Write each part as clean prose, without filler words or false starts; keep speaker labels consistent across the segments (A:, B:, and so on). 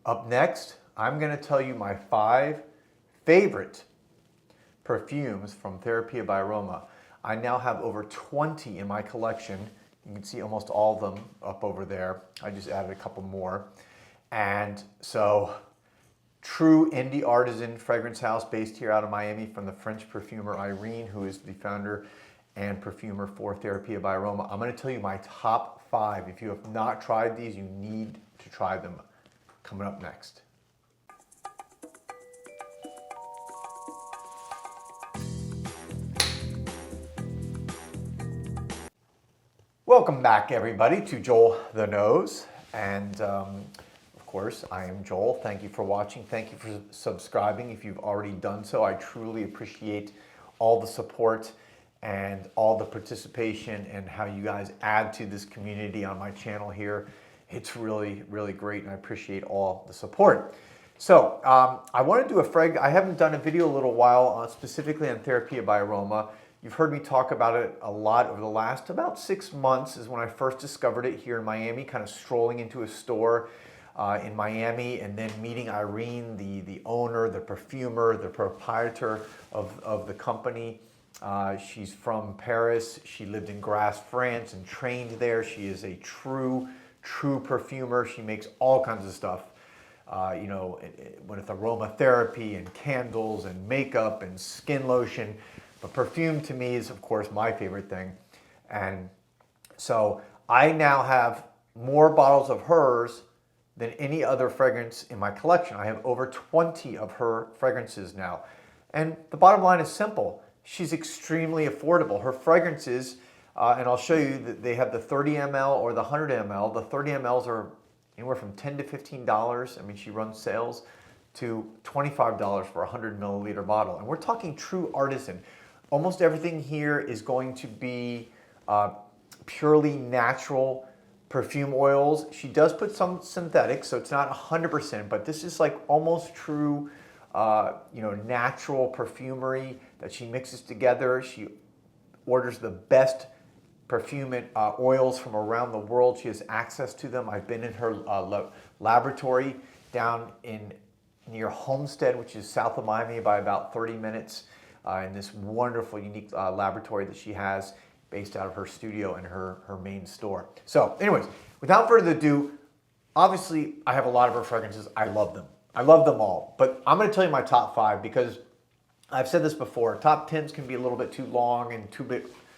A: Up next, I'm going to tell you my 5 favorite perfumes from Therapia Bioroma. I now have over 20 in my collection. You can see almost all of them up over there. I just added a couple more. And so, true indie artisan fragrance house based here out of Miami from the French perfumer Irene, who is the founder and perfumer for Therapia Bioroma. I'm going to tell you my top 5. If you have not tried these, you need to try them. Coming up next. Welcome back, everybody, to Joel the Nose. And of course, I am Joel. Thank you for watching. Thank you for subscribing if you've already done so. I truly appreciate all the support and all the participation and how you guys add to this community on my channel here. It's really, really great, and I appreciate all the support. So I want to do a fragrance. I haven't done a video in a little while specifically on Therapia Bioroma. You've heard me talk about it a lot over the last about 6 months is when I first discovered it here in Miami, kind of strolling into a store in Miami and then meeting Irene, the owner, the perfumer, the proprietor of the company. She's from Paris. She lived in Grasse, France and trained there. She is a true perfumer. She makes all kinds of stuff, with aromatherapy and candles and makeup and skin lotion. But perfume to me is, of course, my favorite thing. And so I now have more bottles of hers than any other fragrance in my collection. I have over 20 of her fragrances now. And the bottom line is simple. She's extremely affordable. Her fragrances, and I'll show you that they have the 30 ml or the 100 ml. The 30 mls are anywhere from $10 to $15. I mean, she runs sales to $25 for a 100 milliliter bottle. And we're talking true artisan. Almost everything here is going to be purely natural perfume oils. She does put some synthetics, so it's not 100%, but this is like almost true natural perfumery that she mixes together. She orders the best perfume and oils from around the world. She has access to them. I've been in her laboratory down near Homestead, which is south of Miami by about 30 minutes, in this wonderful, unique laboratory that she has based out of her studio and her main store. So anyways, without further ado, obviously I have a lot of her fragrances. I love them. I love them all. But I'm going to tell you my top 5 because I've said this before. Top 10s can be a little bit too long and a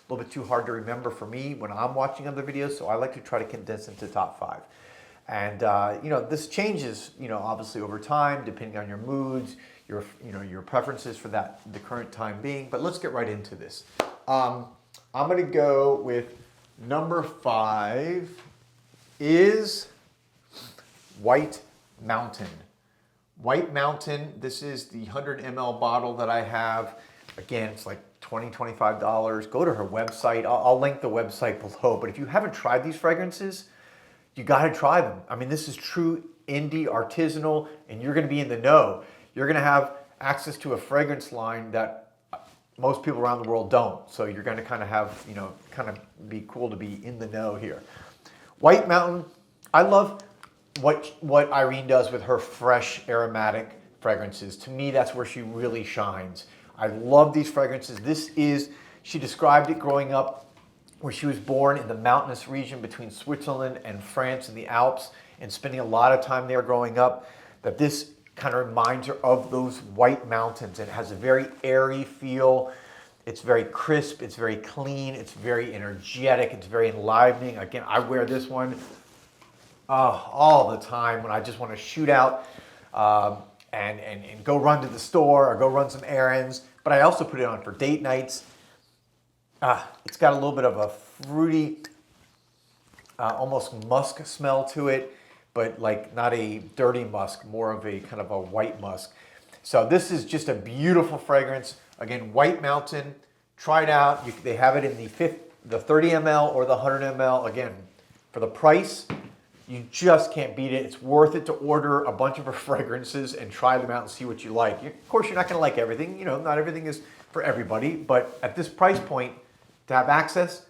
A: little bit too hard to remember for me when I'm watching other videos. So I like to try to condense into top 5. And this changes, obviously over time, depending on your moods, your preferences for the current time being. But let's get right into this. I'm going to go with number 5 is White Mountain. White Mountain, this is the 100 ml bottle that I have. Again, it's like $20, $25. Go to her website. I'll link the website below. But if you haven't tried these fragrances, you got to try them. I mean, this is true indie, artisanal, and you're going to be in the know. You're going to have access to a fragrance line that most people around the world don't. So you're going to kind of have, kind of be cool to be in the know here. White Mountain, I love what Irene does with her fresh aromatic fragrances. To me, that's where she really shines. I love these fragrances. She described it growing up where she was born in the mountainous region between Switzerland and France in the Alps and spending a lot of time there growing up, that this kind of reminds her of those white mountains. It has a very airy feel. It's very crisp. It's very clean. It's very energetic. It's very enlivening. Again, I wear this one all the time when I just want to shoot out and go run to the store or go run some errands. But I also put it on for date nights. It's got a little bit of a fruity, almost musk smell to it, but like not a dirty musk, more of a kind of a white musk. So this is just a beautiful fragrance. Again, White Mountain, try it out. They have it in the 30 ml or the 100 ml. Again, for the price, you just can't beat it. It's worth it to order a bunch of her fragrances and try them out and see what you like. Of course, you're not going to like everything. Not everything is for everybody, but at this price point, to have access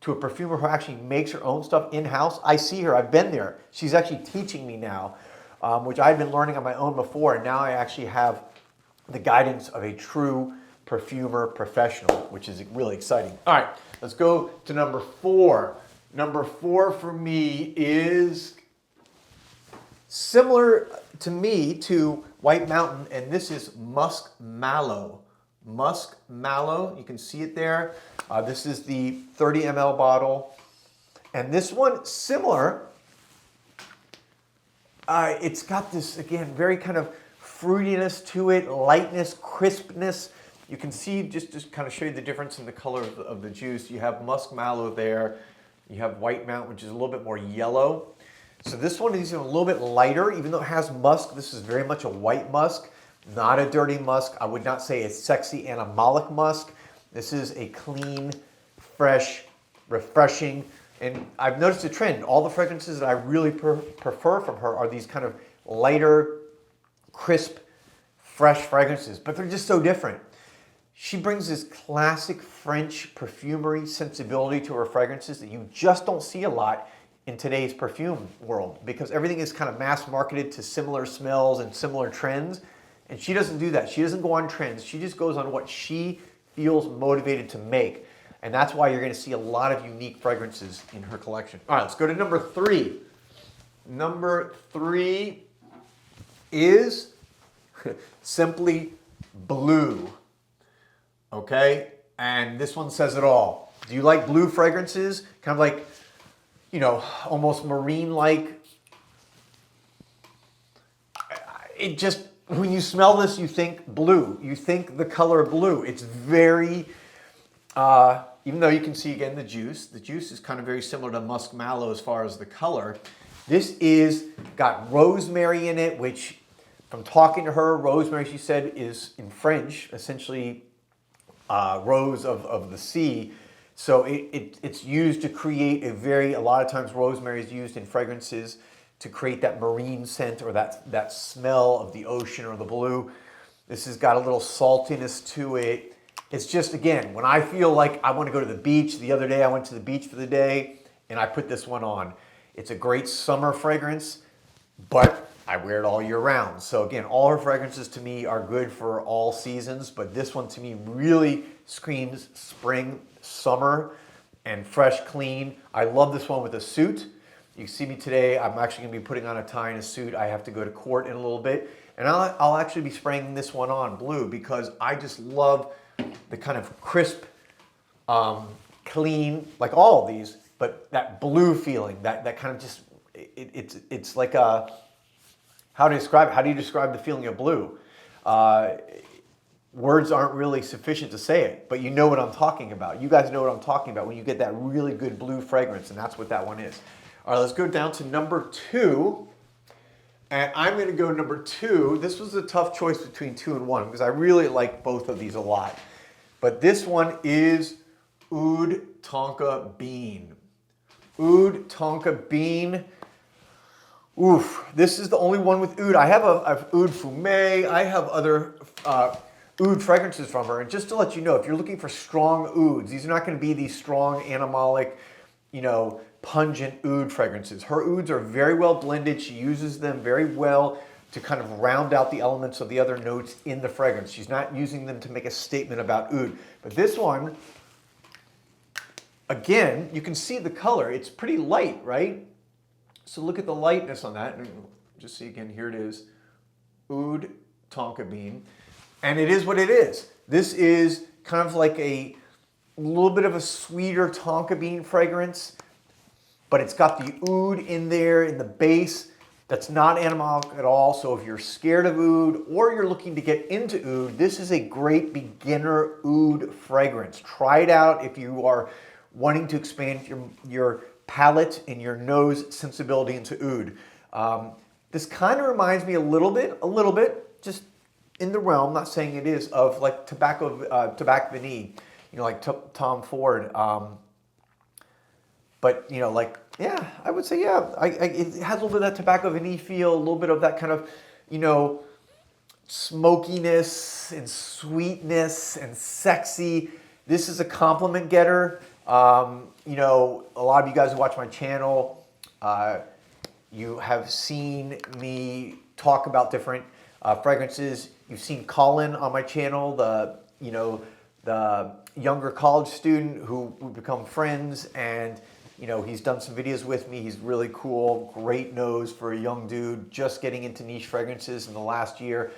A: to a perfumer who actually makes her own stuff in-house. I see her, I've been there. She's actually teaching me now which I've been learning on my own before, and now I actually have the guidance of a true perfumer professional, which is really exciting. All right, let's go to number 4. Number 4 for me is similar to me to White Mountain, and this is Muskmallow. Muskmallow, you can see it there. This is the 30 ml bottle. And this one, similar. It's got this, again, very kind of fruitiness to it, lightness, crispness. You can see, just to kind of show you the difference in the color of the juice, you have Muskmallow there. You have White Mountain, which is a little bit more yellow. So this one is a little bit lighter, even though it has musk. This is very much a white musk, not a dirty musk. I would not say a sexy animalic musk. This is a clean, fresh, refreshing, and I've noticed a trend. All the fragrances that I really prefer from her are these kind of lighter, crisp, fresh fragrances, but they're just so different. She brings this classic French perfumery sensibility to her fragrances that you just don't see a lot in today's perfume world, because everything is kind of mass marketed to similar smells and similar trends. And she doesn't do that. She doesn't go on trends. She just goes on what she feels motivated to make. And that's why you're going to see a lot of unique fragrances in her collection. All right, let's go to number 3. Number 3 is Simply Blue. Okay, and this one says it all. Do you like blue fragrances? Kind of like, you know, almost marine-like. It just, when you smell this, you think blue. You think the color blue. It's very, even though you can see again the juice is kind of very similar to Muskmallow as far as the color. This is got rosemary in it, which from talking to her, rosemary, she said, is in French, essentially rose of the sea. So it's used to create a lot of times rosemary is used in fragrances to create that marine scent or that smell of the ocean or the blue. This has got a little saltiness to it. It's just, again, when I feel like I want to go to the beach, the other day I went to the beach for the day and I put this one on. It's a great summer fragrance, but I wear it all year round. So again, all her fragrances to me are good for all seasons, but this one to me really screams spring, summer, and fresh, clean. I love this one with a suit. You see me today, I'm actually gonna be putting on a tie and a suit. I have to go to court in a little bit, and I'll actually be spraying this one on blue because I just love the kind of crisp, clean, like all of these, but that blue feeling, that kind of just, it's like a, how do you describe it? How do you describe the feeling of blue? Words aren't really sufficient to say it, but you know what I'm talking about. You guys know what I'm talking about when you get that really good blue fragrance, and that's what that one is. All right, let's go down to number 2. And I'm going to go number 2. This was a tough choice between 2 and 1 because I really like both of these a lot. But this one is Oud Tonka Bean. Oud Tonka Bean. Oof, this is the only one with oud. I have a Oud Fume. I have other oud fragrances from her. And just to let you know, if you're looking for strong ouds, these are not going to be these strong animalic, you know, pungent oud fragrances. Her ouds are very well blended. She uses them very well to kind of round out the elements of the other notes in the fragrance. She's not using them to make a statement about oud. But this one, again, you can see the color. It's pretty light, right? So look at the lightness on that. And just see again, here it is. Oud Tonka Bean. And it is what it is. This is kind of like a little bit of a sweeter Tonka Bean fragrance, but it's got the oud in there in the base. That's not animalic at all. So if you're scared of oud or you're looking to get into oud, this is a great beginner oud fragrance. Try it out if you are wanting to expand your palate and your nose sensibility into oud. This kind of reminds me a little bit, just in the realm, not saying it is, of like Tobacco Vanille, you know, like Tom Ford. But, you know, like, yeah, I would say, yeah, it has a little bit of that Tobacco Vanille feel, a little bit of that kind of, you know, smokiness and sweetness and sexy. This is a compliment getter. You know, a lot of you guys who watch my channel, You have seen me talk about different fragrances. You've seen Colin on my channel, the younger college student who we become friends, and he's done some videos with me. He's really cool, great nose for a young dude just getting into niche fragrances in the last year.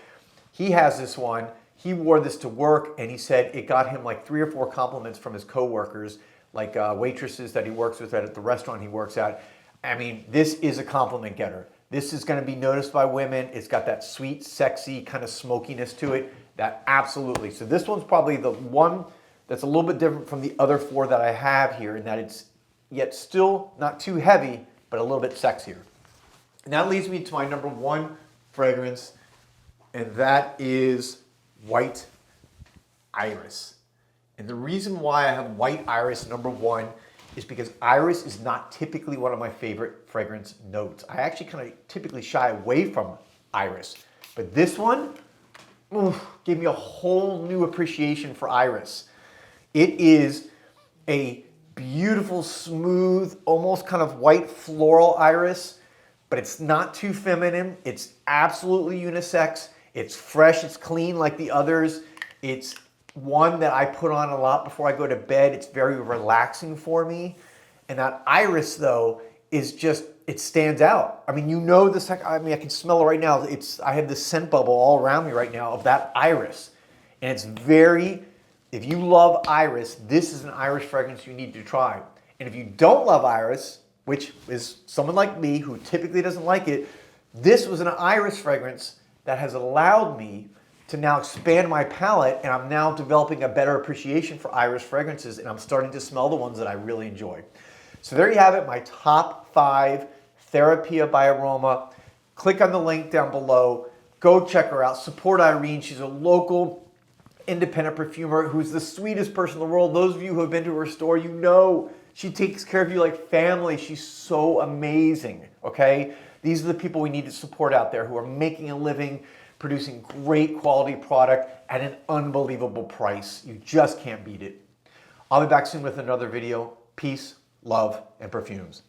A: He has this one. He wore this to work, and he said it got him like 3 or 4 compliments from his coworkers, like waitresses that he works with at the restaurant he works at. I mean, this is a compliment getter. This is going to be noticed by women. It's got that sweet, sexy kind of smokiness to it. That absolutely. So this one's probably the one that's a little bit different from the other 4 that I have here, in that it's yet still not too heavy, but a little bit sexier. And that leads me to my number 1 fragrance, and that is White Iris. And the reason why I have White Iris number 1 is because iris is not typically one of my favorite fragrance notes. I actually kind of typically shy away from iris. But this one gave me a whole new appreciation for iris. It is a beautiful, smooth, almost kind of white floral iris, but it's not too feminine. It's absolutely unisex. It's fresh, it's clean like the others. It's one that I put on a lot before I go to bed. It's very relaxing for me. And that iris, though, is just, it stands out. I mean, this, I can smell it right now. I have this scent bubble all around me right now of that iris. And it's very, if you love iris, this is an iris fragrance you need to try. And if you don't love iris, which is someone like me who typically doesn't like it, this was an iris fragrance that has allowed me to now expand my palette, and I'm now developing a better appreciation for iris fragrances, and I'm starting to smell the ones that I really enjoy. So there you have it, my top 5 Therapia by Aroma. Click on the link down below. Go check her out. Support Irene. She's a local independent perfumer who's the sweetest person in the world. Those of you who have been to her store, she takes care of you like family. She's so amazing, okay? These are the people we need to support out there who are making a living, producing great quality product at an unbelievable price. You just can't beat it. I'll be back soon with another video. Peace, love, and perfumes.